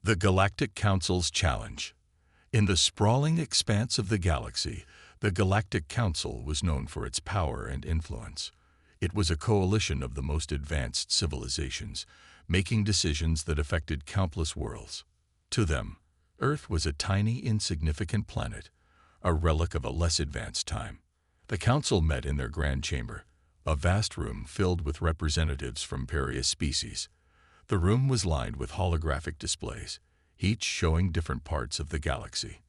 The Galactic Council's Challenge. In the sprawling expanse of the galaxy, the Galactic Council was known for its power and influence. It was a coalition of the most advanced civilizations, making decisions that affected countless worlds. To them, Earth was a tiny, insignificant planet, a relic of a less advanced time. The Council met in their grand chamber, a vast room filled with representatives from various species. The room was lined with holographic displays, each showing different parts of the galaxy.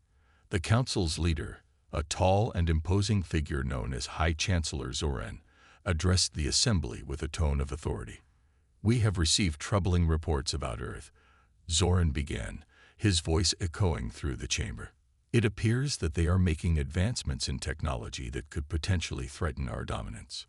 The Council's leader, a tall and imposing figure known as High Chancellor Zoran, addressed the assembly with a tone of authority. "We have received troubling reports about Earth," Zoran began, his voice echoing through the chamber. "It appears that they are making advancements in technology that could potentially threaten our dominance.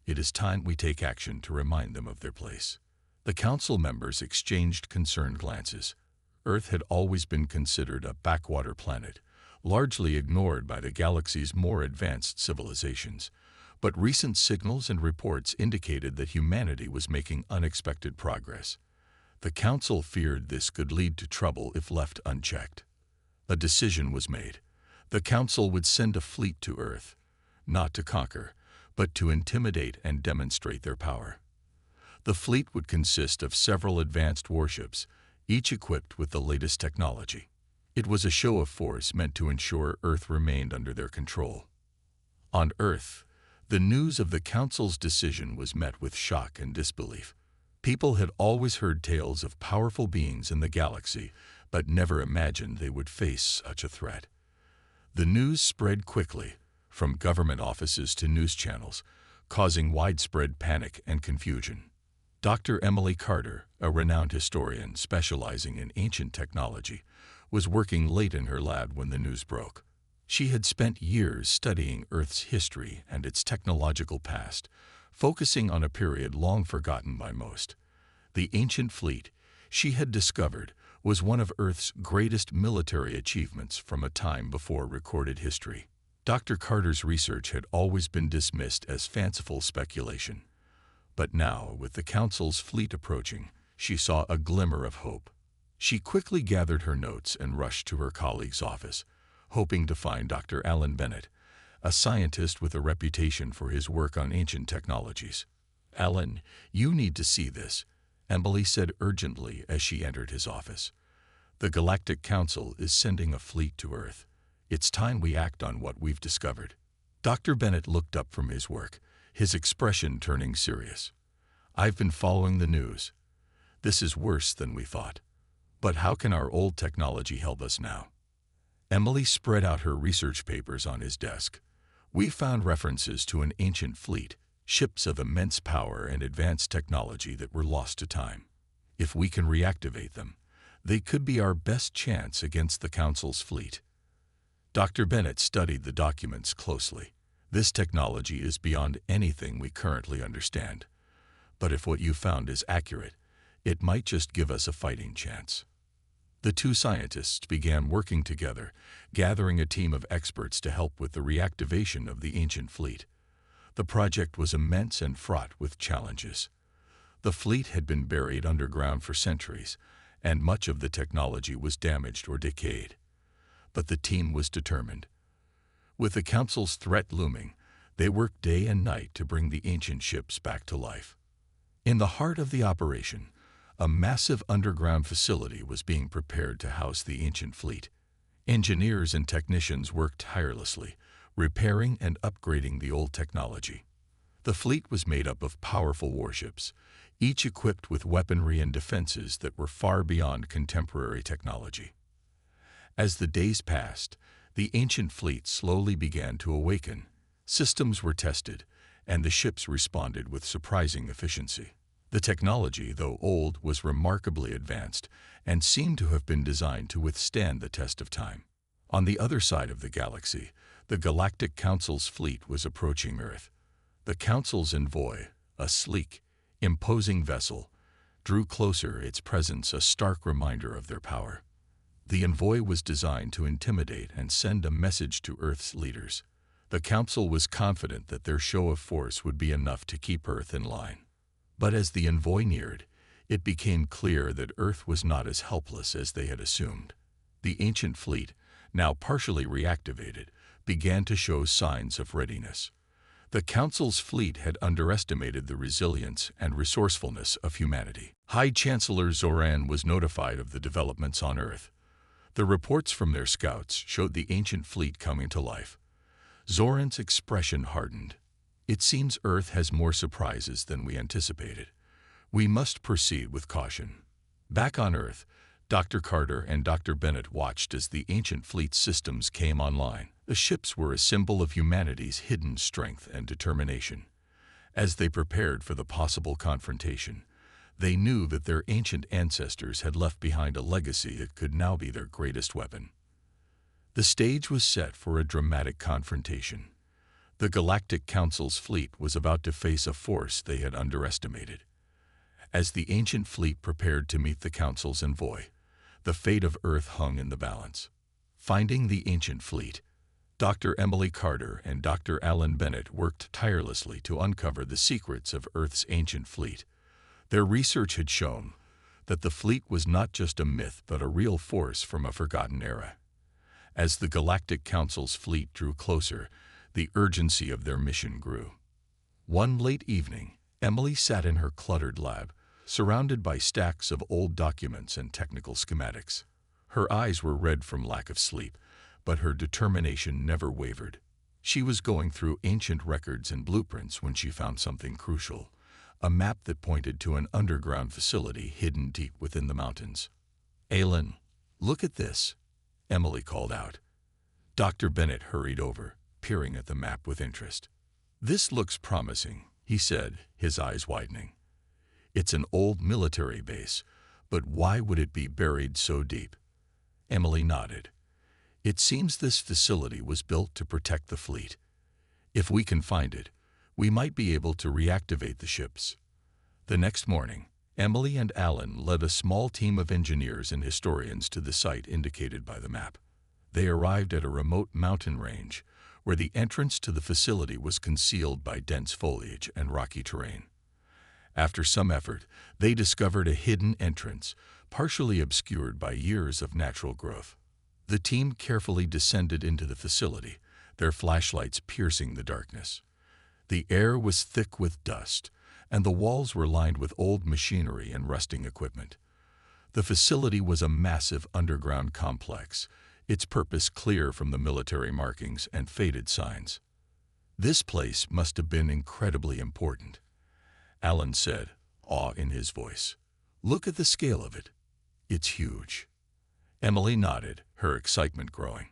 It is time we take action to remind them of their place." The Council members exchanged concerned glances. Earth had always been considered a backwater planet, largely ignored by the galaxy's more advanced civilizations. But recent signals and reports indicated that humanity was making unexpected progress. The Council feared this could lead to trouble if left unchecked. A decision was made. The Council would send a fleet to Earth, not to conquer, but to intimidate and demonstrate their power. The fleet would consist of several advanced warships, each equipped with the latest technology. It was a show of force meant to ensure Earth remained under their control. On Earth, the news of the Council's decision was met with shock and disbelief. People had always heard tales of powerful beings in the galaxy, but never imagined they would face such a threat. The news spread quickly, from government offices to news channels, causing widespread panic and confusion. Dr. Emily Carter, a renowned historian specializing in ancient technology, was working late in her lab when the news broke. She had spent years studying Earth's history and its technological past, focusing on a period long forgotten by most. The ancient fleet, she had discovered, was one of Earth's greatest military achievements from a time before recorded history. Dr. Carter's research had always been dismissed as fanciful speculation. But now, with the Council's fleet approaching, she saw a glimmer of hope. She quickly gathered her notes and rushed to her colleague's office, hoping to find Dr. Alan Bennett, a scientist with a reputation for his work on ancient technologies. "Alan, you need to see this," Emily said urgently as she entered his office. "The Galactic Council is sending a fleet to Earth. It's time we act on what we've discovered." Dr. Bennett looked up from his work, his expression turning serious. "I've been following the news. This is worse than we thought. But how can our old technology help us now?" Emily spread out her research papers on his desk. "We found references to an ancient fleet, ships of immense power and advanced technology that were lost to time. If we can reactivate them, they could be our best chance against the Council's fleet." Dr. Bennett studied the documents closely. "This technology is beyond anything we currently understand. But if what you found is accurate, it might just give us a fighting chance." The two scientists began working together, gathering a team of experts to help with the reactivation of the ancient fleet. The project was immense and fraught with challenges. The fleet had been buried underground for centuries, and much of the technology was damaged or decayed. But the team was determined. With the Council's threat looming, they worked day and night to bring the ancient ships back to life. In the heart of the operation, a massive underground facility was being prepared to house the ancient fleet. Engineers and technicians worked tirelessly, repairing and upgrading the old technology. The fleet was made up of powerful warships, each equipped with weaponry and defenses that were far beyond contemporary technology. As the days passed, the ancient fleet slowly began to awaken. Systems were tested, and the ships responded with surprising efficiency. The technology, though old, was remarkably advanced and seemed to have been designed to withstand the test of time. On the other side of the galaxy, the Galactic Council's fleet was approaching Earth. The Council's envoy, a sleek, imposing vessel, drew closer, its presence a stark reminder of their power. The envoy was designed to intimidate and send a message to Earth's leaders. The Council was confident that their show of force would be enough to keep Earth in line. But as the envoy neared, It became clear that Earth was not as helpless as they had assumed. The ancient fleet, now partially reactivated, began to show signs of readiness. The Council's fleet had underestimated the resilience and resourcefulness of humanity. High Chancellor Zoran was notified of the developments on Earth. The reports from their scouts showed the ancient fleet coming to life. Zoran's expression hardened. It seems Earth has more surprises than we anticipated. We must proceed with caution. Back on Earth, Dr. Carter and Dr. Bennett watched as the ancient fleet's systems came online. The ships were a symbol of humanity's hidden strength and determination. As they prepared for the possible confrontation, they knew that their ancient ancestors had left behind a legacy that could now be their greatest weapon. The stage was set for a dramatic confrontation. The Galactic Council's fleet was about to face a force they had underestimated. As the ancient fleet prepared to meet the Council's envoy, the fate of Earth hung in the balance. Finding the ancient fleet, Dr. Emily Carter and Dr. Alan Bennett worked tirelessly to uncover the secrets of Earth's ancient fleet. Their research had shown that the fleet was not just a myth but a real force from a forgotten era. As the Galactic Council's fleet drew closer, the urgency of their mission grew. One late evening, Emily sat in her cluttered lab, surrounded by stacks of old documents and technical schematics. Her eyes were red from lack of sleep, but her determination never wavered. She was going through ancient records and blueprints when she found something crucial, a map that pointed to an underground facility hidden deep within the mountains. "Alan, look at this," Emily called out. Dr. Bennett hurried over, peering at the map with interest. "This looks promising," he said, his eyes widening. "It's an old military base, but why would it be buried so deep?" Emily nodded. "It seems this facility was built to protect the fleet. If we can find it, we might be able to reactivate the ships." The next morning, Emily and Alan led a small team of engineers and historians to the site indicated by the map. They arrived at a remote mountain range, where the entrance to the facility was concealed by dense foliage and rocky terrain. After some effort, they discovered a hidden entrance, partially obscured by years of natural growth. The team carefully descended into the facility, their flashlights piercing the darkness. The air was thick with dust, and the walls were lined with old machinery and rusting equipment. The facility was a massive underground complex, its purpose clear from the military markings and faded signs. "This place must have been incredibly important," Alan said, awe in his voice. "Look at the scale of it. It's huge." Emily nodded, her excitement growing.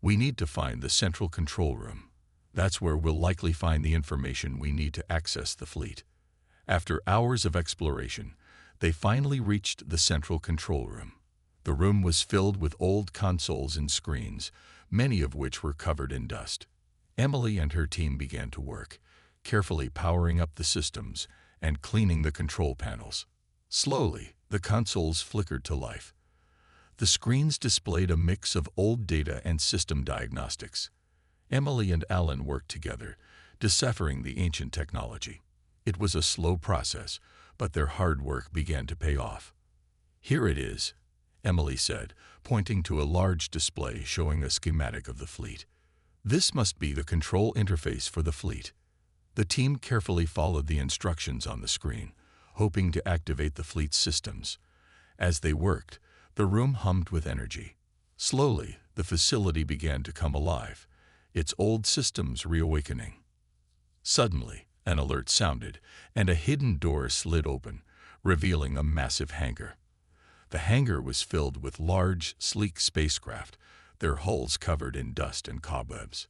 "We need to find the central control room. That's where we'll likely find the information we need to access the fleet." After hours of exploration, they finally reached the central control room. The room was filled with old consoles and screens, many of which were covered in dust. Emily and her team began to work, carefully powering up the systems and cleaning the control panels. Slowly, the consoles flickered to life. The screens displayed a mix of old data and system diagnostics. Emily and Alan worked together, deciphering the ancient technology. It was a slow process, but their hard work began to pay off. "Here it is," Emily said, pointing to a large display showing a schematic of the fleet. "This must be the control interface for the fleet." The team carefully followed the instructions on the screen, hoping to activate the fleet's systems. As they worked, the room hummed with energy. Slowly, the facility began to come alive, its old systems reawakening. Suddenly, an alert sounded, and a hidden door slid open, revealing a massive hangar. The hangar was filled with large, sleek spacecraft, their hulls covered in dust and cobwebs.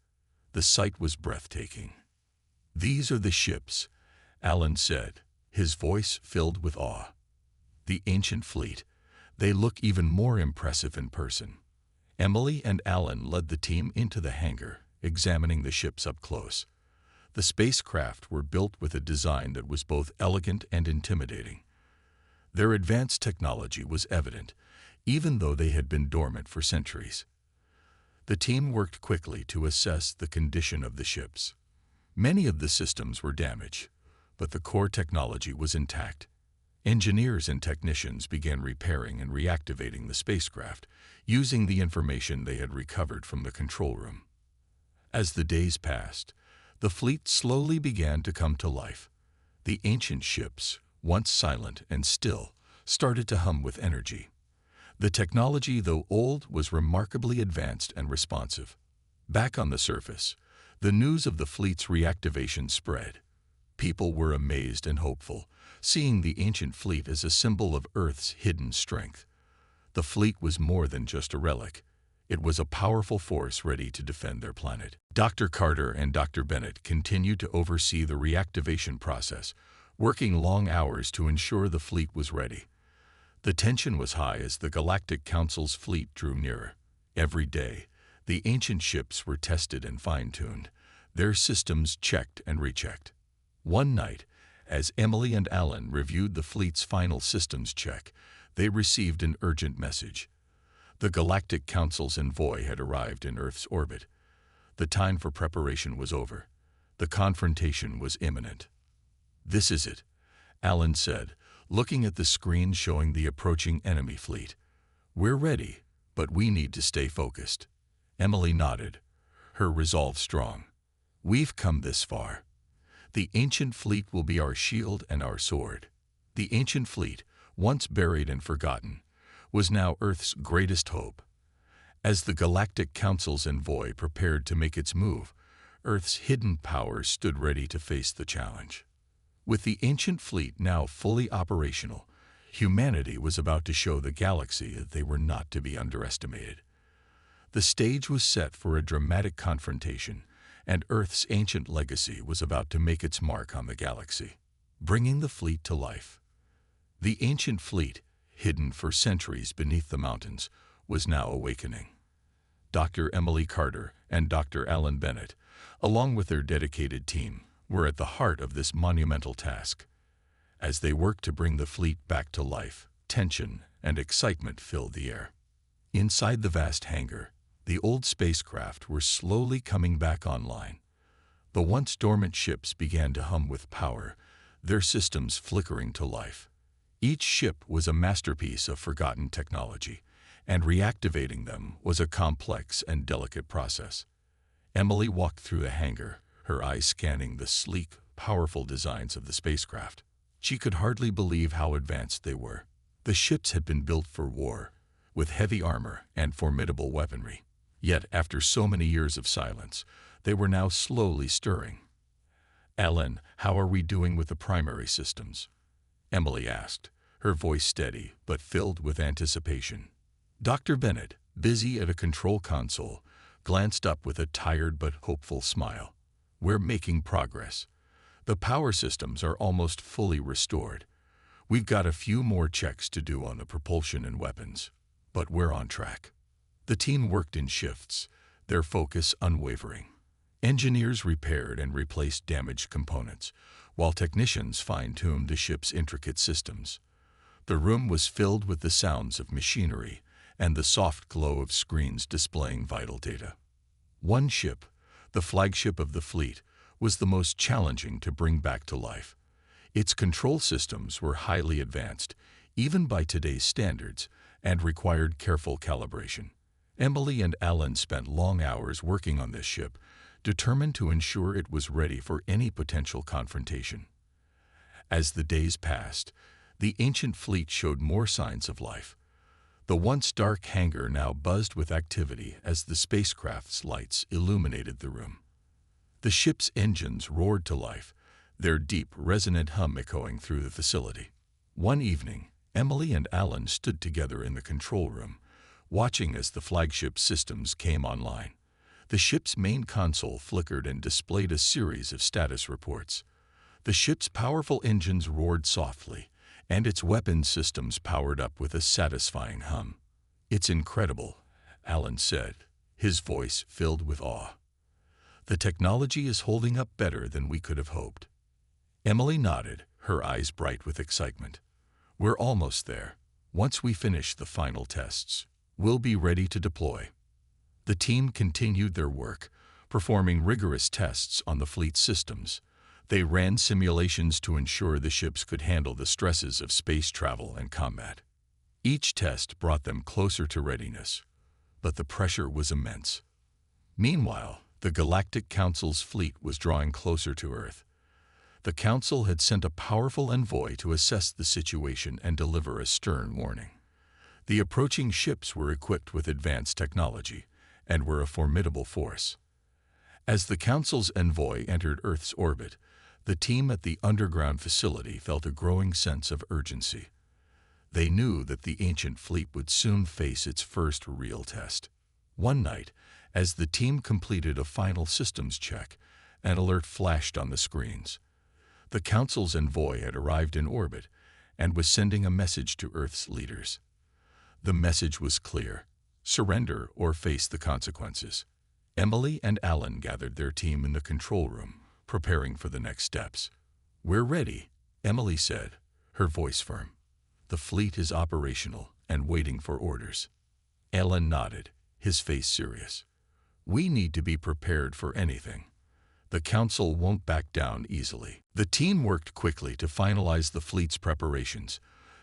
The sight was breathtaking. "These are the ships," Alan said, his voice filled with awe. "The ancient fleet. They look even more impressive in person." Emily and Alan led the team into the hangar, examining the ships up close. The spacecraft were built with a design that was both elegant and intimidating. Their advanced technology was evident, even though they had been dormant for centuries. The team worked quickly to assess the condition of the ships. Many of the systems were damaged, but the core technology was intact. Engineers and technicians began repairing and reactivating the spacecraft, using the information they had recovered from the control room. As the days passed, the fleet slowly began to come to life. The ancient ships, once silent and still, started to hum with energy. The technology, though old, was remarkably advanced and responsive. Back on the surface, the news of the fleet's reactivation spread. People were amazed and hopeful, seeing the ancient fleet as a symbol of Earth's hidden strength. The fleet was more than just a relic. It was a powerful force ready to defend their planet. Dr. Carter and Dr. Bennett continued to oversee the reactivation process, working long hours to ensure the fleet was ready. The tension was high as the Galactic Council's fleet drew nearer. Every day, the ancient ships were tested and fine-tuned, their systems checked and rechecked. One night, as Emily and Alan reviewed the fleet's final systems check, they received an urgent message. The Galactic Council's envoy had arrived in Earth's orbit. The time for preparation was over. The confrontation was imminent. "This is it," Alan said, looking at the screen showing the approaching enemy fleet. "We're ready, but we need to stay focused." Emily nodded, her resolve strong. "We've come this far. The ancient fleet will be our shield and our sword." The ancient fleet, once buried and forgotten, was now Earth's greatest hope. As the Galactic Council's envoy prepared to make its move, Earth's hidden powers stood ready to face the challenge. With the ancient fleet now fully operational, humanity was about to show the galaxy that they were not to be underestimated. The stage was set for a dramatic confrontation, and Earth's ancient legacy was about to make its mark on the galaxy, bringing the fleet to life. The ancient fleet, hidden for centuries beneath the mountains, was now awakening. Dr. Emily Carter and Dr. Alan Bennett, along with their dedicated team, were at the heart of this monumental task. As they worked to bring the fleet back to life, tension and excitement filled the air. Inside the vast hangar, the old spacecraft were slowly coming back online. The once dormant ships began to hum with power, their systems flickering to life. Each ship was a masterpiece of forgotten technology, and reactivating them was a complex and delicate process. Emily walked through the hangar, her eyes scanning the sleek, powerful designs of the spacecraft. She could hardly believe how advanced they were. The ships had been built for war, with heavy armor and formidable weaponry. Yet, after so many years of silence, they were now slowly stirring. "Alan, how are we doing with the primary systems?" Emily asked, her voice steady but filled with anticipation. Dr. Bennett, busy at a control console, glanced up with a tired but hopeful smile. "We're making progress. The power systems are almost fully restored. We've got a few more checks to do on the propulsion and weapons, but we're on track." The team worked in shifts, their focus unwavering. Engineers repaired and replaced damaged components, while technicians fine-tuned the ship's intricate systems. The room was filled with the sounds of machinery and the soft glow of screens displaying vital data. One ship, the flagship of the fleet, was the most challenging to bring back to life. Its control systems were highly advanced, even by today's standards, and required careful calibration. Emily and Alan spent long hours working on this ship, determined to ensure it was ready for any potential confrontation. As the days passed, the ancient fleet showed more signs of life. The once dark hangar now buzzed with activity as the spacecraft's lights illuminated the room. The ship's engines roared to life, their deep, resonant hum echoing through the facility. One evening, Emily and Alan stood together in the control room, watching as the flagship systems came online. The ship's main console flickered and displayed a series of status reports. The ship's powerful engines roared softly, and its weapons systems powered up with a satisfying hum. "It's incredible," Alan said, his voice filled with awe. "The technology is holding up better than we could have hoped." Emily nodded, her eyes bright with excitement. "We're almost there. Once we finish the final tests, we'll be ready to deploy." The team continued their work, performing rigorous tests on the fleet's systems. They ran simulations to ensure the ships could handle the stresses of space travel and combat. Each test brought them closer to readiness, but the pressure was immense. Meanwhile, the Galactic Council's fleet was drawing closer to Earth. The Council had sent a powerful envoy to assess the situation and deliver a stern warning. The approaching ships were equipped with advanced technology and were a formidable force. As the Council's envoy entered Earth's orbit, the team at the underground facility felt a growing sense of urgency. They knew that the ancient fleet would soon face its first real test. One night, as the team completed a final systems check, an alert flashed on the screens. The Council's envoy had arrived in orbit and was sending a message to Earth's leaders. The message was clear: surrender or face the consequences. Emily and Alan gathered their team in the control room, preparing for the next steps. "We're ready," Emily said, her voice firm. "The fleet is operational and waiting for orders." Alan nodded, his face serious. "We need to be prepared for anything. The Council won't back down easily." The team worked quickly to finalize the fleet's preparations.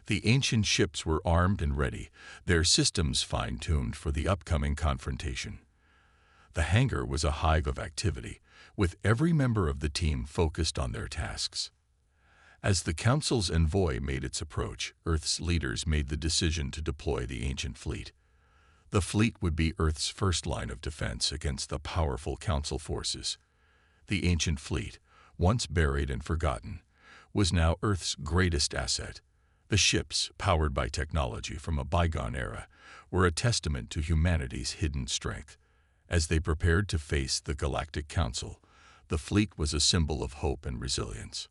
The ancient ships were armed and ready, their systems fine-tuned for the upcoming confrontation. The hangar was a hive of activity, with every member of the team focused on their tasks. As the Council's envoy made its approach, Earth's leaders made the decision to deploy the ancient fleet. The fleet would be Earth's first line of defense against the powerful Council forces. The ancient fleet, once buried and forgotten, was now Earth's greatest asset. The ships, powered by technology from a bygone era, were a testament to humanity's hidden strength. As they prepared to face the Galactic Council, the fleet was a symbol of hope and resilience.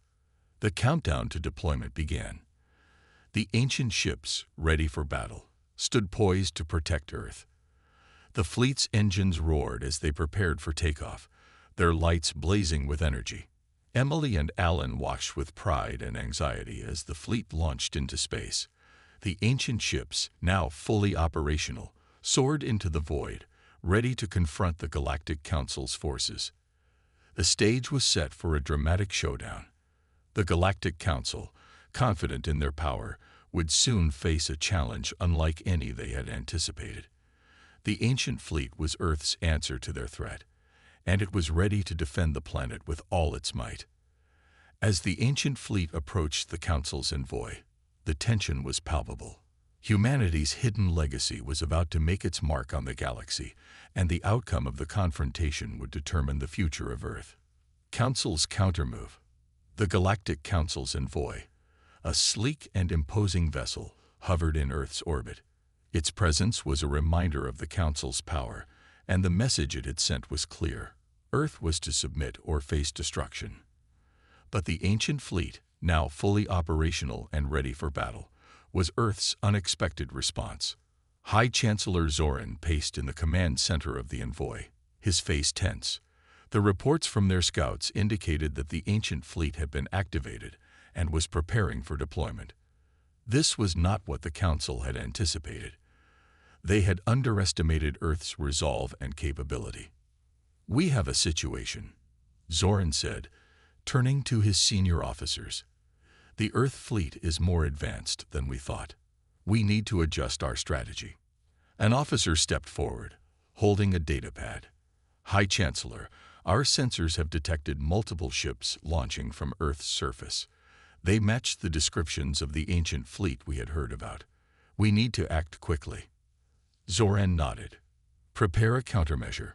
The countdown to deployment began. The ancient ships, ready for battle, stood poised to protect Earth. The fleet's engines roared as they prepared for takeoff, their lights blazing with energy. Emily and Alan watched with pride and anxiety as the fleet launched into space. The ancient ships, now fully operational, soared into the void, ready to confront the Galactic Council's forces. The stage was set for a dramatic showdown. The Galactic Council, confident in their power, would soon face a challenge unlike any they had anticipated. The ancient fleet was Earth's answer to their threat, and it was ready to defend the planet with all its might. As the ancient fleet approached the Council's envoy, the tension was palpable. Humanity's hidden legacy was about to make its mark on the galaxy, and the outcome of the confrontation would determine the future of Earth. Council's countermove. The Galactic Council's envoy, a sleek and imposing vessel, hovered in Earth's orbit. Its presence was a reminder of the Council's power, and the message it had sent was clear: Earth was to submit or face destruction. But the ancient fleet, now fully operational and ready for battle, was Earth's unexpected response. High Chancellor Zoran paced in the command center of the envoy, his face tense. The reports from their scouts indicated that the ancient fleet had been activated and was preparing for deployment. This was not what the Council had anticipated. They had underestimated Earth's resolve and capability. "We have a situation," Zoran said, turning to his senior officers. "The Earth fleet is more advanced than we thought. We need to adjust our strategy." An officer stepped forward, holding a datapad. "High Chancellor, our sensors have detected multiple ships launching from Earth's surface. They match the descriptions of the ancient fleet we had heard about. We need to act quickly." Zoran nodded. "Prepare a countermeasure.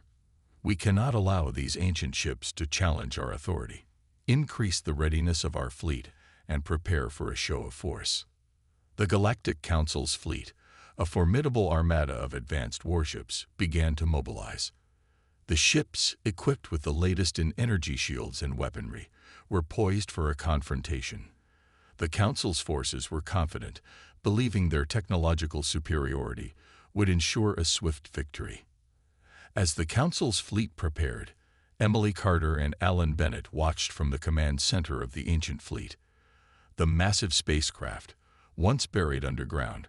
We cannot allow these ancient ships to challenge our authority. Increase the readiness of our fleet and prepare for a show of force." The Galactic Council's fleet, a formidable armada of advanced warships, began to mobilize. The ships, equipped with the latest in energy shields and weaponry, were poised for a confrontation. The Council's forces were confident, believing their technological superiority would ensure a swift victory. As the Council's fleet prepared, Emily Carter and Alan Bennett watched from the command center of the ancient fleet. The massive spacecraft, once buried underground,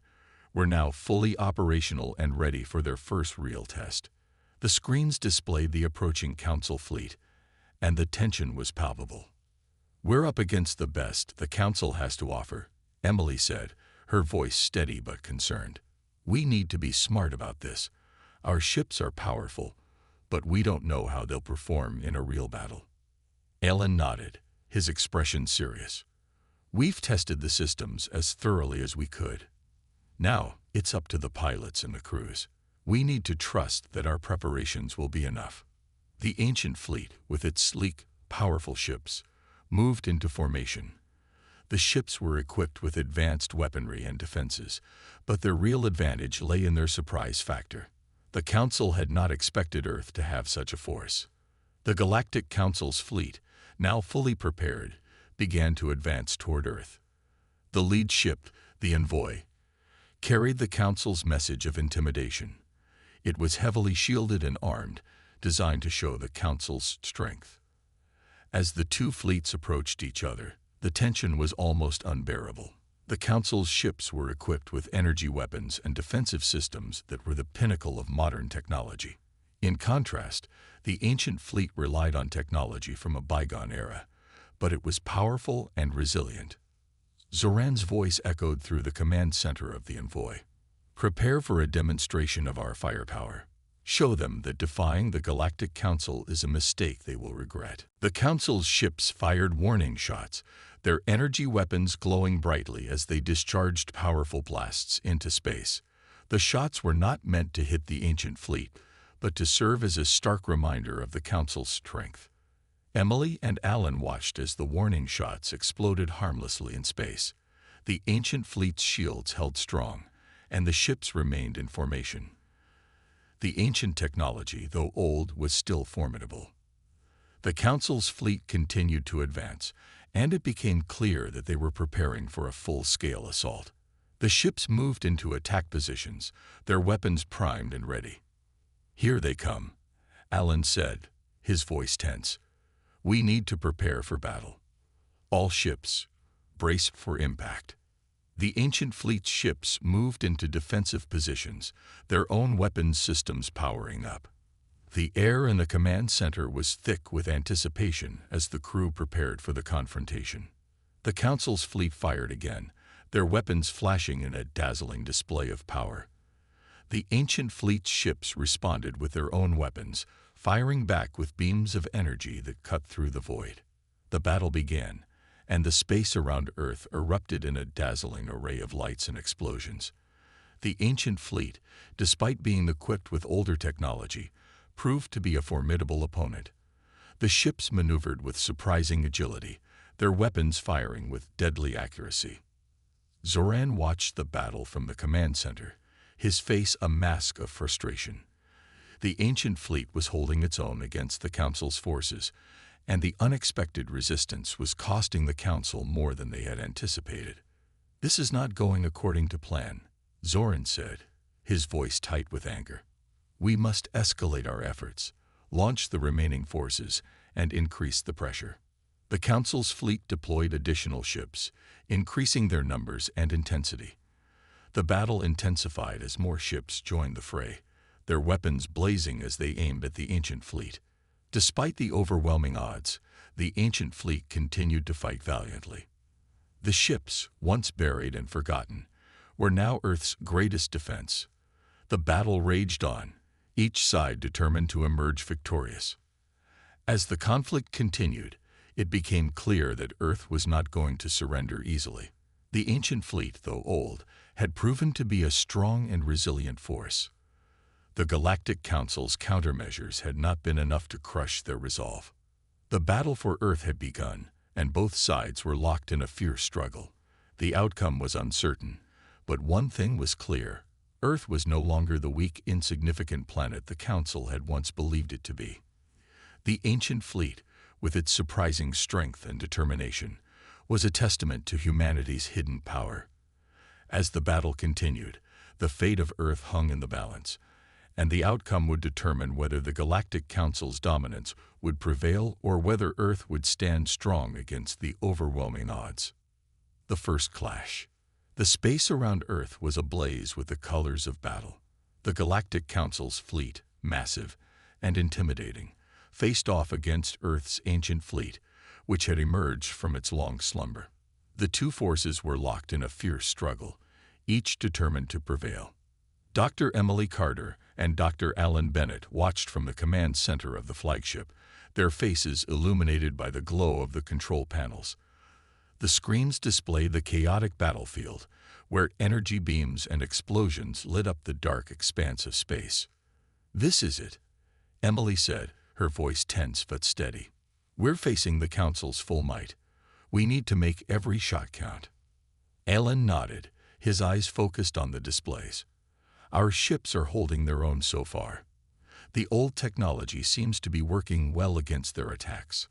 were now fully operational and ready for their first real test. The screens displayed the approaching Council fleet, and the tension was palpable. "We're up against the best the Council has to offer," Emily said, her voice steady but concerned. "We need to be smart about this. Our ships are powerful, but we don't know how they'll perform in a real battle." Alan nodded, his expression serious. "We've tested the systems as thoroughly as we could. Now, it's up to the pilots and the crews. We need to trust that our preparations will be enough." The ancient fleet, with its sleek, powerful ships, moved into formation. The ships were equipped with advanced weaponry and defenses, but their real advantage lay in their surprise factor. The Council had not expected Earth to have such a force. The Galactic Council's fleet, now fully prepared, began to advance toward Earth. The lead ship, the Envoy, carried the Council's message of intimidation. It was heavily shielded and armed, designed to show the Council's strength. As the two fleets approached each other, the tension was almost unbearable. The Council's ships were equipped with energy weapons and defensive systems that were the pinnacle of modern technology. In contrast, the ancient fleet relied on technology from a bygone era, but it was powerful and resilient. Zoran's voice echoed through the command center of the Envoy. "Prepare for a demonstration of our firepower. Show them that defying the Galactic Council is a mistake they will regret." The Council's ships fired warning shots, their energy weapons glowing brightly as they discharged powerful blasts into space. The shots were not meant to hit the ancient fleet, but to serve as a stark reminder of the Council's strength. Emily and Alan watched as the warning shots exploded harmlessly in space. The ancient fleet's shields held strong, and the ships remained in formation. The ancient technology, though old, was still formidable. The Council's fleet continued to advance, and it became clear that they were preparing for a full-scale assault. The ships moved into attack positions, their weapons primed and ready. "Here they come," Alan said, his voice tense. "We need to prepare for battle. All ships, brace for impact." The ancient fleet's ships moved into defensive positions, their own weapons systems powering up. The air in the command center was thick with anticipation as the crew prepared for the confrontation. The Council's fleet fired again, their weapons flashing in a dazzling display of power. The ancient fleet's ships responded with their own weapons, firing back with beams of energy that cut through the void. The battle began, and the space around Earth erupted in a dazzling array of lights and explosions. The ancient fleet, despite being equipped with older technology, proved to be a formidable opponent. The ships maneuvered with surprising agility, their weapons firing with deadly accuracy. Zoran watched the battle from the command center, his face a mask of frustration. The ancient fleet was holding its own against the Council's forces, and the unexpected resistance was costing the Council more than they had anticipated. "This is not going according to plan," Zoran said, his voice tight with anger. "We must escalate our efforts, launch the remaining forces, and increase the pressure." The Council's fleet deployed additional ships, increasing their numbers and intensity. The battle intensified as more ships joined the fray, their weapons blazing as they aimed at the ancient fleet. Despite the overwhelming odds, the ancient fleet continued to fight valiantly. The ships, once buried and forgotten, were now Earth's greatest defense. The battle raged on, each side determined to emerge victorious. As the conflict continued, it became clear that Earth was not going to surrender easily. The ancient fleet, though old, had proven to be a strong and resilient force. The Galactic Council's countermeasures had not been enough to crush their resolve. The battle for Earth had begun, and both sides were locked in a fierce struggle. The outcome was uncertain, but one thing was clear: Earth was no longer the weak, insignificant planet the Council had once believed it to be. The ancient fleet, with its surprising strength and determination, was a testament to humanity's hidden power. As the battle continued, the fate of Earth hung in the balance, and the outcome would determine whether the Galactic Council's dominance would prevail or whether Earth would stand strong against the overwhelming odds. The first clash. The space around Earth was ablaze with the colors of battle. The Galactic Council's fleet, massive and intimidating, faced off against Earth's ancient fleet, which had emerged from its long slumber. The two forces were locked in a fierce struggle, each determined to prevail. Dr. Emily Carter and Dr. Alan Bennett watched from the command center of the flagship, their faces illuminated by the glow of the control panels. The screens displayed the chaotic battlefield, where energy beams and explosions lit up the dark expanse of space. "This is it," Emily said, her voice tense but steady. "We're facing the Council's full might. We need to make every shot count." Alan nodded, his eyes focused on the displays. "Our ships are holding their own so far. The old technology seems to be working well against their attacks."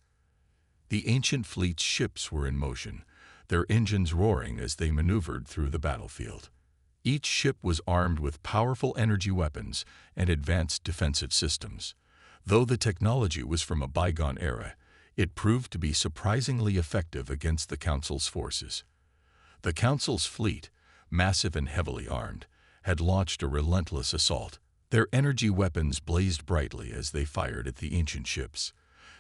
The ancient fleet's ships were in motion, their engines roaring as they maneuvered through the battlefield. Each ship was armed with powerful energy weapons and advanced defensive systems. Though the technology was from a bygone era, it proved to be surprisingly effective against the Council's forces. The Council's fleet, massive and heavily armed, had launched a relentless assault. Their energy weapons blazed brightly as they fired at the ancient ships.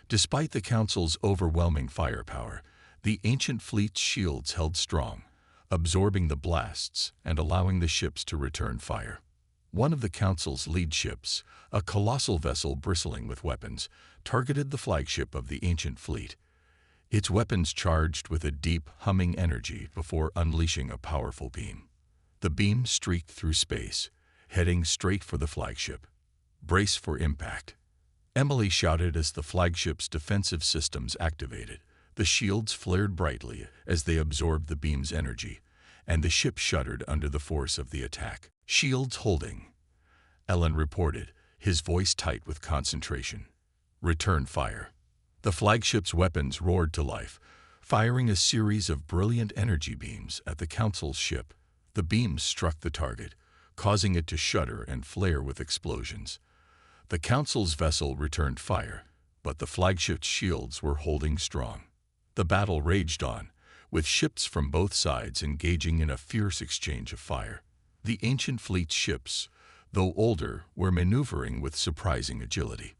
Despite the Council's overwhelming firepower, the ancient fleet's shields held strong, absorbing the blasts and allowing the ships to return fire. One of the Council's lead ships, a colossal vessel bristling with weapons, targeted the flagship of the ancient fleet. Its weapons charged with a deep, humming energy before unleashing a powerful beam. The beam streaked through space, heading straight for the flagship. "Brace for impact," Emily shouted as the flagship's defensive systems activated. The shields flared brightly as they absorbed the beam's energy, and the ship shuddered under the force of the attack. "Shields holding," Ellen reported, his voice tight with concentration. "Return fire." The flagship's weapons roared to life, firing a series of brilliant energy beams at the Council's ship. The beams struck the target, causing it to shudder and flare with explosions. The Council's vessel returned fire, but the flagship's shields were holding strong. The battle raged on, with ships from both sides engaging in a fierce exchange of fire. The ancient fleet's ships, though older, were maneuvering with surprising agility.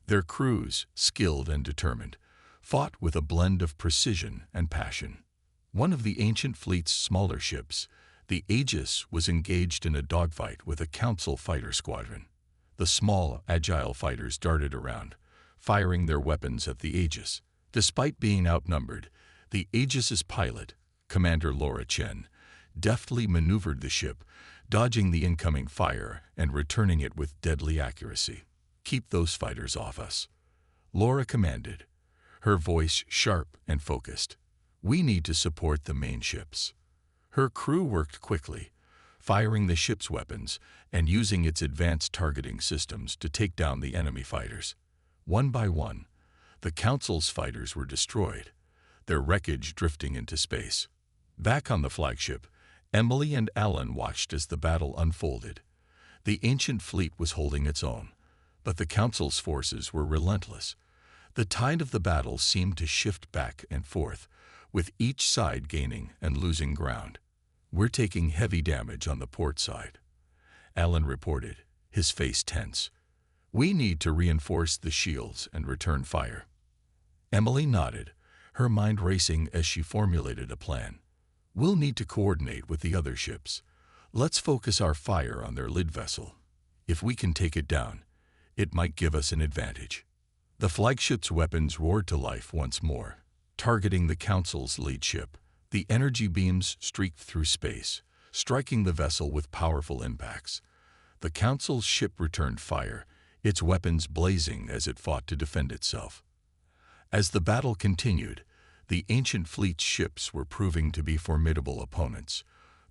Their crews, skilled and determined, fought with a blend of precision and passion. One of the ancient fleet's smaller ships, the Aegis, was engaged in a dogfight with a Council fighter squadron. The small, agile fighters darted around, firing their weapons at the Aegis. Despite being outnumbered, the Aegis's pilot, Commander Laura Chen, deftly maneuvered the ship, dodging the incoming fire and returning it with deadly accuracy. "Keep those fighters off us," Laura commanded, her voice sharp and focused. "We need to support the main ships." Her crew worked quickly, firing the ship's weapons and using its advanced targeting systems to take down the enemy fighters. One by one, the Council's fighters were destroyed, their wreckage drifting into space. Back on the flagship, Emily and Alan watched as the battle unfolded. The ancient fleet was holding its own, but the Council's forces were relentless. The tide of the battle seemed to shift back and forth, with each side gaining and losing ground. "We're taking heavy damage on the port side," Alan reported, his face tense. "We need to reinforce the shields and return fire." Emily nodded, her mind racing as she formulated a plan. "We'll need to coordinate with the other ships. Let's focus our fire on their lead vessel. If we can take it down, it might give us an advantage." The flagship's weapons roared to life once more, targeting the Council's lead ship. The energy beams streaked through space, striking the vessel with powerful impacts. The Council's ship returned fire, its weapons blazing as it fought to defend itself. As the battle continued, the ancient fleet's ships were proving to be formidable opponents.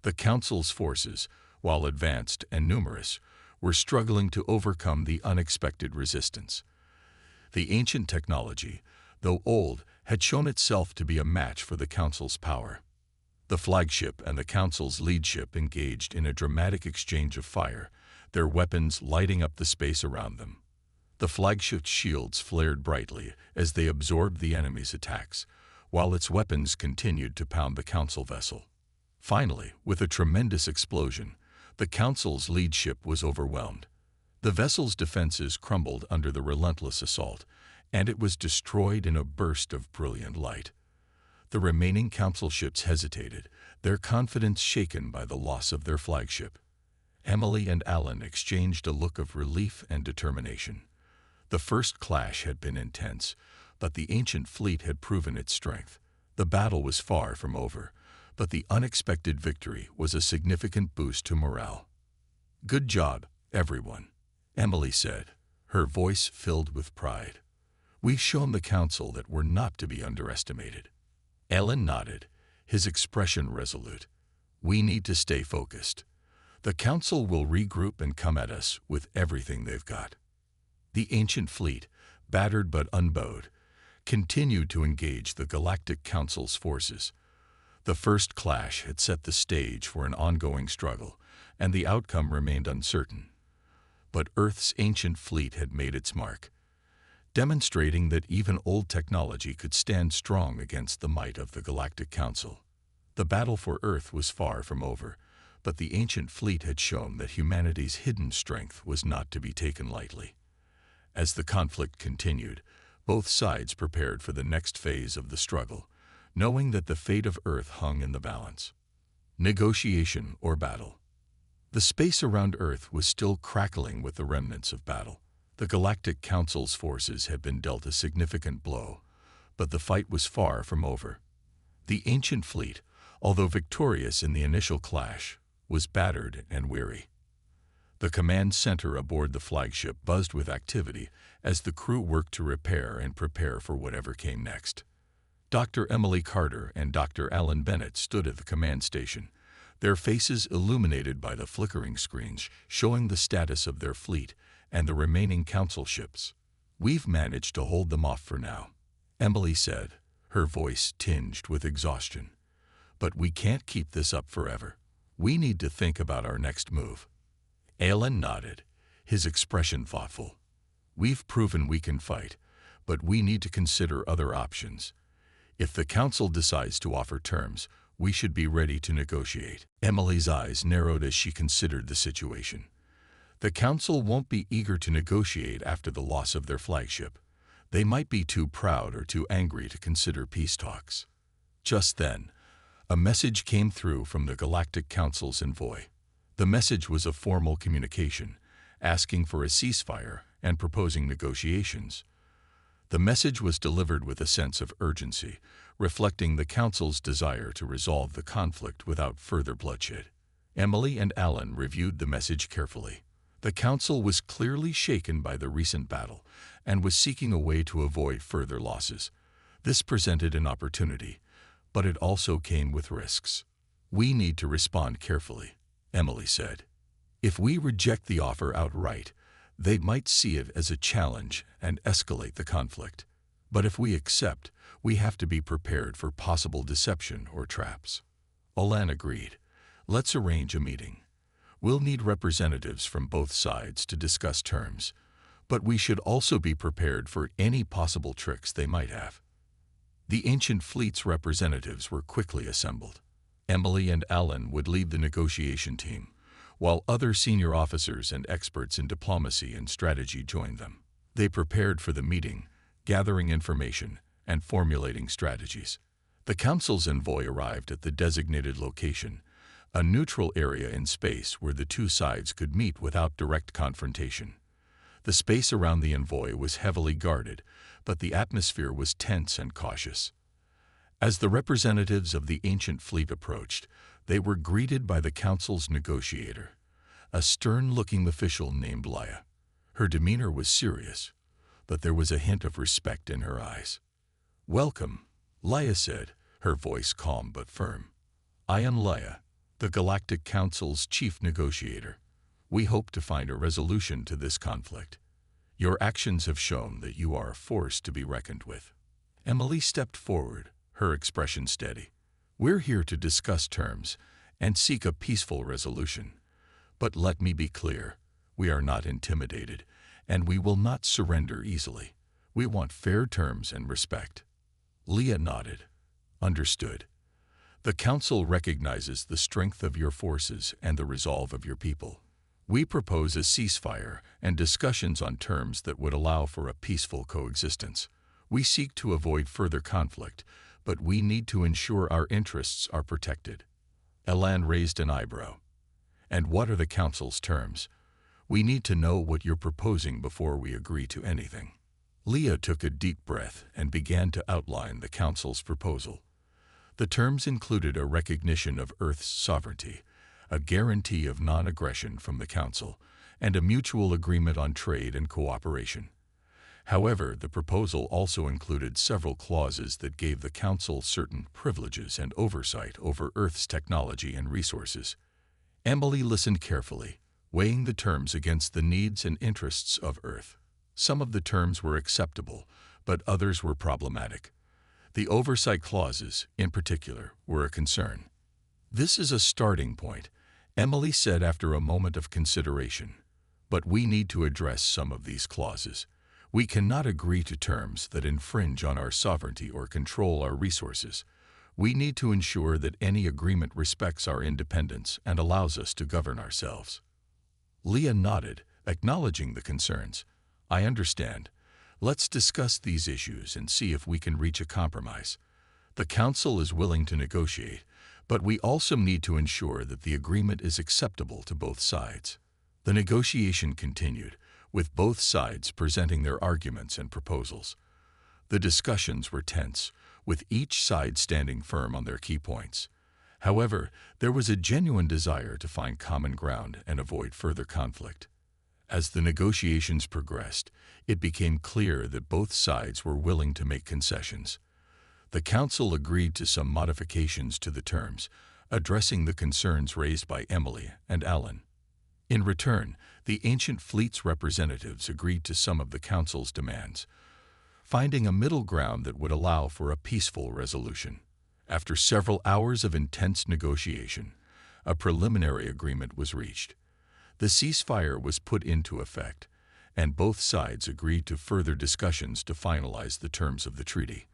The Council's forces, while advanced and numerous, were struggling to overcome the unexpected resistance. The ancient technology, though old, had shown itself to be a match for the Council's power. The flagship and the Council's lead ship engaged in a dramatic exchange of fire, their weapons lighting up the space around them. The flagship's shields flared brightly as they absorbed the enemy's attacks, while its weapons continued to pound the Council vessel. Finally, with a tremendous explosion, the Council's lead ship was overwhelmed. The vessel's defenses crumbled under the relentless assault, and it was destroyed in a burst of brilliant light. The remaining council ships hesitated, their confidence shaken by the loss of their flagship. Emily and Alan exchanged a look of relief and determination. The first clash had been intense, but the ancient fleet had proven its strength. The battle was far from over, but the unexpected victory was a significant boost to morale. "Good job, everyone," Emily said, her voice filled with pride. "We've shown the council that we're not to be underestimated." Alan nodded, his expression resolute. "We need to stay focused. The council will regroup and come at us with everything they've got." The ancient fleet, battered but unbowed, continued to engage the Galactic Council's forces. The first clash had set the stage for an ongoing struggle, and the outcome remained uncertain. But Earth's ancient fleet had made its mark, demonstrating that even old technology could stand strong against the might of the Galactic Council. The battle for Earth was far from over, but the ancient fleet had shown that humanity's hidden strength was not to be taken lightly. As the conflict continued, both sides prepared for the next phase of the struggle, knowing that the fate of Earth hung in the balance. Negotiation or battle. The space around Earth was still crackling with the remnants of battle. The Galactic Council's forces had been dealt a significant blow, but the fight was far from over. The ancient fleet, although victorious in the initial clash, was battered and weary. The command center aboard the flagship buzzed with activity as the crew worked to repair and prepare for whatever came next. Dr. Emily Carter and Dr. Alan Bennett stood at the command station, their faces illuminated by the flickering screens showing the status of their fleet and the remaining council ships. "We've managed to hold them off for now," Emily said, her voice tinged with exhaustion. "But we can't keep this up forever. We need to think about our next move." Alan nodded, his expression thoughtful. "We've proven we can fight, but we need to consider other options. If the council decides to offer terms, we should be ready to negotiate." Emily's eyes narrowed as she considered the situation. The council won't be eager to negotiate after the loss of their flagship. They might be too proud or too angry to consider peace talks. Just then, a message came through from the Galactic Council's envoy. The message was a formal communication, asking for a ceasefire and proposing negotiations. The message was delivered with a sense of urgency, reflecting the Council's desire to resolve the conflict without further bloodshed. Emily and Alan reviewed the message carefully. The Council was clearly shaken by the recent battle and was seeking a way to avoid further losses. This presented an opportunity, but it also came with risks. "We need to respond carefully," Emily said. "If we reject the offer outright, they might see it as a challenge and escalate the conflict. But if we accept, we have to be prepared for possible deception or traps." Alan agreed. "Let's arrange a meeting. We'll need representatives from both sides to discuss terms, but we should also be prepared for any possible tricks they might have." The ancient fleet's representatives were quickly assembled. Emily and Alan would lead the negotiation team, while other senior officers and experts in diplomacy and strategy joined them. They prepared for the meeting, gathering information and formulating strategies. The council's envoy arrived at the designated location, a neutral area in space where the two sides could meet without direct confrontation. The space around the envoy was heavily guarded, but the atmosphere was tense and cautious. As the representatives of the ancient fleet approached, they were greeted by the council's negotiator, a stern-looking official named Leia. Her demeanor was serious, but there was a hint of respect in her eyes. "Welcome," Leia said, her voice calm but firm. "I am Leia, the Galactic Council's chief negotiator. We hope to find a resolution to this conflict. Your actions have shown that you are a force to be reckoned with." Emily stepped forward, her expression steady. "We're here to discuss terms and seek a peaceful resolution. But let me be clear, we are not intimidated, and we will not surrender easily. We want fair terms and respect." Leia nodded. "Understood. The Council recognizes the strength of your forces and the resolve of your people. We propose a ceasefire and discussions on terms that would allow for a peaceful coexistence. We seek to avoid further conflict, but we need to ensure our interests are protected. Elan raised an eyebrow. And what are the Council's terms? We need to know what you're proposing before we agree to anything. Leah took a deep breath and began to outline the Council's proposal. The terms included a recognition of Earth's sovereignty, a guarantee of non-aggression from the Council, and a mutual agreement on trade and cooperation. However, the proposal also included several clauses that gave the Council certain privileges and oversight over Earth's technology and resources. Emily listened carefully, weighing the terms against the needs and interests of Earth. Some of the terms were acceptable, but others were problematic. The oversight clauses, in particular, were a concern. "This is a starting point," Emily said after a moment of consideration. "But we need to address some of these clauses. We cannot agree to terms that infringe on our sovereignty or control our resources. We need to ensure that any agreement respects our independence and allows us to govern ourselves." Leah nodded, acknowledging the concerns. "I understand. Let's discuss these issues and see if we can reach a compromise. The Council is willing to negotiate, but we also need to ensure that the agreement is acceptable to both sides." The negotiation continued, with both sides presenting their arguments and proposals. The discussions were tense, with each side standing firm on their key points. However, there was a genuine desire to find common ground and avoid further conflict. As the negotiations progressed, it became clear that both sides were willing to make concessions. The Council agreed to some modifications to the terms, addressing the concerns raised by Emily and Alan. In return, the Ancient Fleet's representatives agreed to some of the Council's demands, finding a middle ground that would allow for a peaceful resolution. After several hours of intense negotiation, a preliminary agreement was reached. The ceasefire was put into effect, and both sides agreed to further discussions to finalize the terms of the treaty.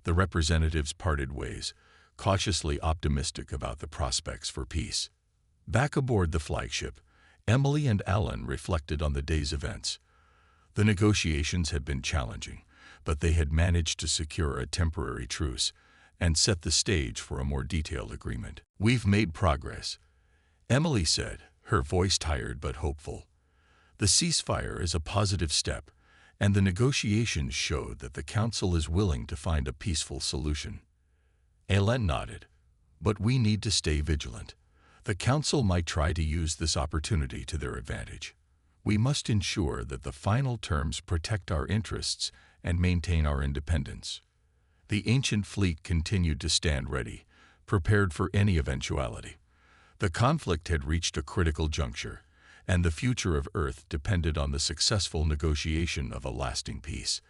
The representatives parted ways, cautiously optimistic about the prospects for peace. Back aboard the flagship, Emily and Alan reflected on the day's events. The negotiations had been challenging, but they had managed to secure a temporary truce and set the stage for a more detailed agreement. "We've made progress," Emily said, her voice tired but hopeful. "The ceasefire is a positive step, and the negotiations showed that the Council is willing to find a peaceful solution." Alan nodded. "But we need to stay vigilant. The Council might try to use this opportunity to their advantage. We must ensure that the final terms protect our interests and maintain our independence." The Ancient Fleet continued to stand ready, prepared for any eventuality. The conflict had reached a critical juncture, and the future of Earth depended on the successful negotiation of a lasting peace.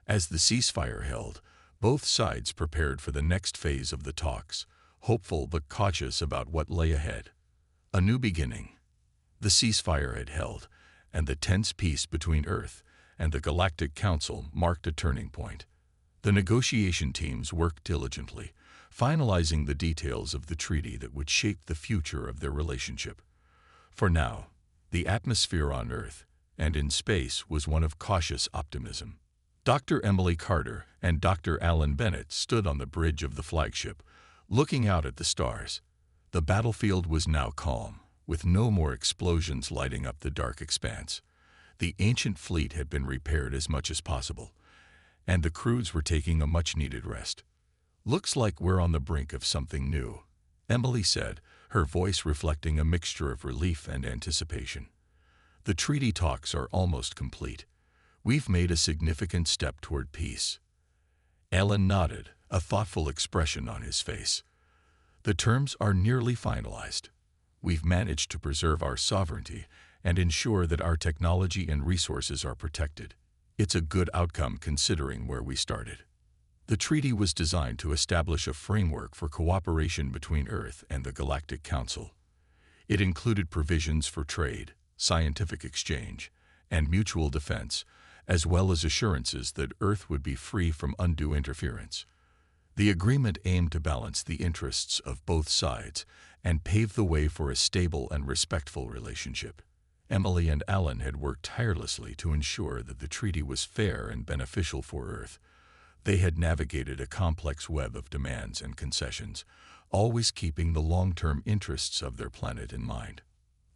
As the ceasefire held, both sides prepared for the next phase of the talks, hopeful but cautious about what lay ahead. A new beginning. The ceasefire had held, and the tense peace between Earth and the Galactic Council marked a turning point. The negotiation teams worked diligently, finalizing the details of the treaty that would shape the future of their relationship. For now, the atmosphere on Earth and in space was one of cautious optimism. Dr. Emily Carter and Dr. Alan Bennett stood on the bridge of the flagship, looking out at the stars. The battlefield was now calm, with no more explosions lighting up the dark expanse. The Ancient Fleet had been repaired as much as possible, and the crews were taking a much-needed rest. "Looks like we're on the brink of something new," Emily said, her voice reflecting a mixture of relief and anticipation. "The treaty talks are almost complete. We've made a significant step toward peace." Alan nodded, a thoughtful expression on his face. "The terms are nearly finalized. We've managed to preserve our sovereignty and ensure that our technology and resources are protected. It's a good outcome considering where we started." The treaty was designed to establish a framework for cooperation between Earth and the Galactic Council. It included provisions for trade, scientific exchange, and mutual defense, as well as assurances that Earth would be free from undue interference. The agreement aimed to balance the interests of both sides and pave the way for a stable and respectful relationship. Emily and Alan had worked tirelessly to ensure that the treaty was fair and beneficial for Earth. They had navigated a complex web of demands and concessions, always keeping the long-term interests of their planet in mind.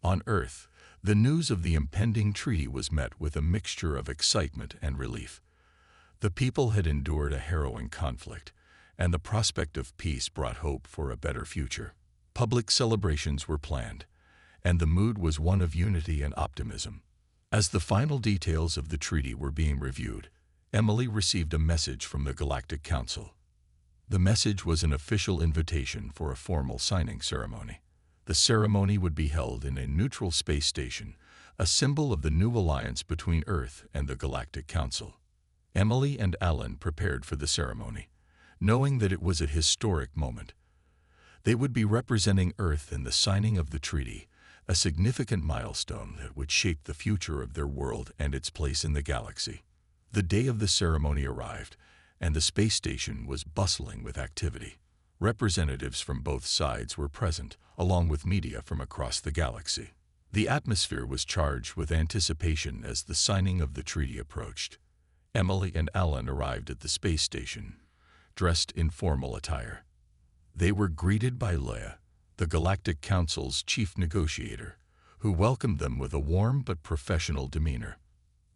On Earth, the news of the impending treaty was met with a mixture of excitement and relief. The people had endured a harrowing conflict, and the prospect of peace brought hope for a better future. Public celebrations were planned, and the mood was one of unity and optimism. As the final details of the treaty were being reviewed, Emily received a message from the Galactic Council. The message was an official invitation for a formal signing ceremony. The ceremony would be held in a neutral space station, a symbol of the new alliance between Earth and the Galactic Council. Emily and Alan prepared for the ceremony, knowing that it was a historic moment. They would be representing Earth in the signing of the treaty, a significant milestone that would shape the future of their world and its place in the galaxy. The day of the ceremony arrived, and the space station was bustling with activity. Representatives from both sides were present, along with media from across the galaxy. The atmosphere was charged with anticipation as the signing of the treaty approached. Emily and Alan arrived at the space station, dressed in formal attire. They were greeted by Leia, the Galactic Council's chief negotiator, who welcomed them with a warm but professional demeanor.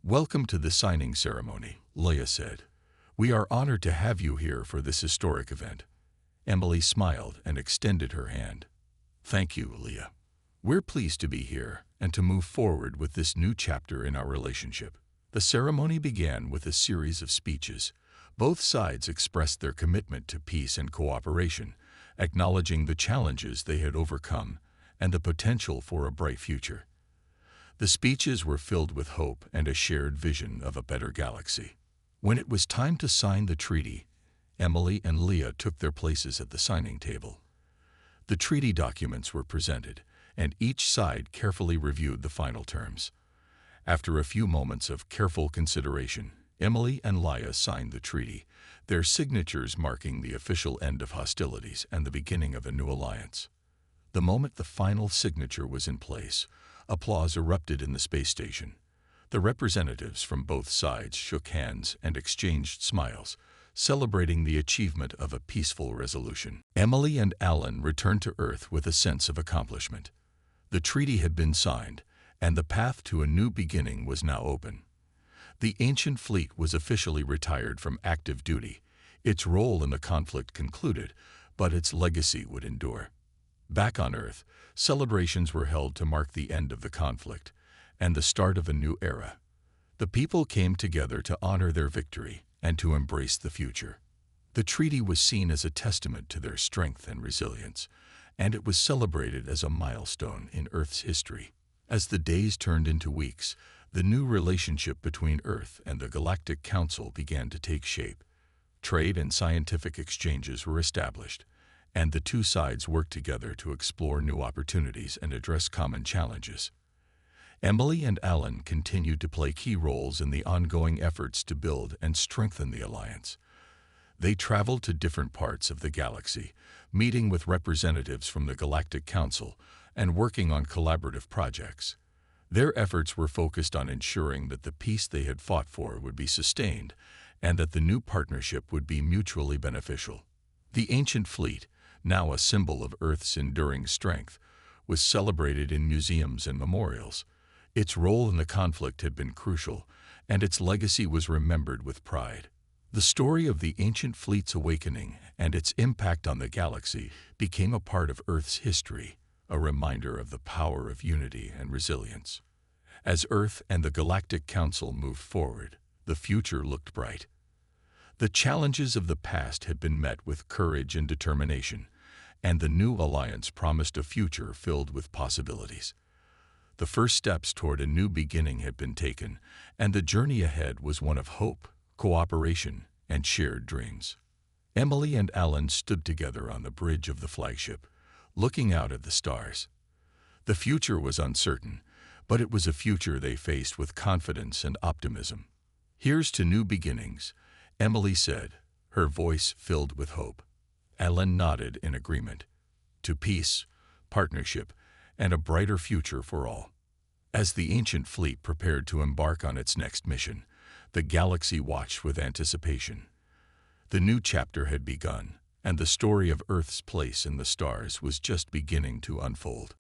"Welcome to the signing ceremony," Leia said. "We are honored to have you here for this historic event." Emily smiled and extended her hand. "Thank you, Leia. We're pleased to be here and to move forward with this new chapter in our relationship." The ceremony began with a series of speeches. Both sides expressed their commitment to peace and cooperation, acknowledging the challenges they had overcome and the potential for a bright future. The speeches were filled with hope and a shared vision of a better galaxy. When it was time to sign the treaty, Emily and Leia took their places at the signing table. The treaty documents were presented, and each side carefully reviewed the final terms. After a few moments of careful consideration, Emily and Leia signed the treaty, their signatures marking the official end of hostilities and the beginning of a new alliance. The moment the final signature was in place, applause erupted in the space station. The representatives from both sides shook hands and exchanged smiles, celebrating the achievement of a peaceful resolution. Emily and Alan returned to Earth with a sense of accomplishment. The treaty had been signed, and the path to a new beginning was now open. The ancient fleet was officially retired from active duty. Its role in the conflict concluded, but its legacy would endure. Back on Earth, celebrations were held to mark the end of the conflict and the start of a new era. The people came together to honor their victory and to embrace the future. The treaty was seen as a testament to their strength and resilience, and it was celebrated as a milestone in Earth's history. As the days turned into weeks, the new relationship between Earth and the Galactic Council began to take shape. Trade and scientific exchanges were established, and the two sides worked together to explore new opportunities and address common challenges. Emily and Alan continued to play key roles in the ongoing efforts to build and strengthen the alliance. They traveled to different parts of the galaxy, meeting with representatives from the Galactic Council and working on collaborative projects. Their efforts were focused on ensuring that the peace they had fought for would be sustained and that the new partnership would be mutually beneficial. The ancient fleet, now a symbol of Earth's enduring strength, was celebrated in museums and memorials. Its role in the conflict had been crucial, and its legacy was remembered with pride. The story of the ancient fleet's awakening and its impact on the galaxy became a part of Earth's history, a reminder of the power of unity and resilience. As Earth and the Galactic Council moved forward, the future looked bright. The challenges of the past had been met with courage and determination, and the new alliance promised a future filled with possibilities. The first steps toward a new beginning had been taken, and the journey ahead was one of hope, cooperation, and shared dreams. Emily and Alan stood together on the bridge of the flagship, looking out at the stars. The future was uncertain, but it was a future they faced with confidence and optimism. "Here's to new beginnings," Emily said, her voice filled with hope. Alan nodded in agreement. "To peace, partnership, and a brighter future for all." As the ancient fleet prepared to embark on its next mission, the galaxy watched with anticipation. The new chapter had begun, and the story of Earth's place in the stars was just beginning to unfold.